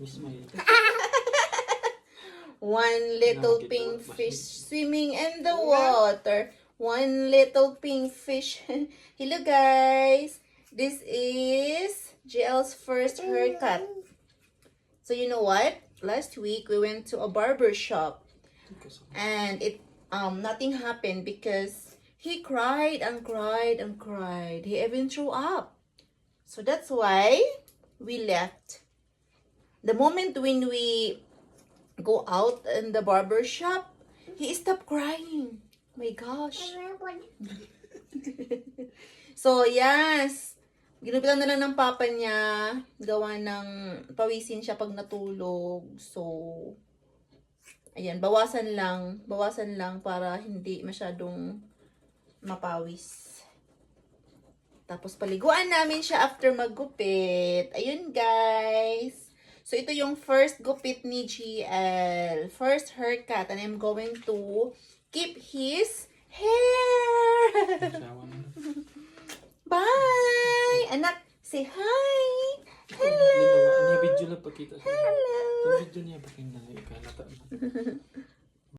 Miss May. One little pink fish swimming in the water. One little pink fish. Hello guys. This is JL's first haircut. So you know what? Last week we went to a barber shop and nothing happened because he cried and cried and cried. He even threw up. So that's why we left. The moment when we go out in the barber shop, he stopped crying. My gosh. So, yes. Ginupitan na lang ng papa niya. Gawa ng pawisin siya pag natulog. So, ayan. Bawasan lang. Bawasan lang para hindi masyadong mapawis. Tapos, paliguan namin siya after maggupit. Ayun, guys. So, ito yung first gupit ni GL. First haircut. And I'm going to keep his hair. Bye! Anak, say hi! Hello! Ini video lang pakita. Hello! Video niya pakita. Ikanata.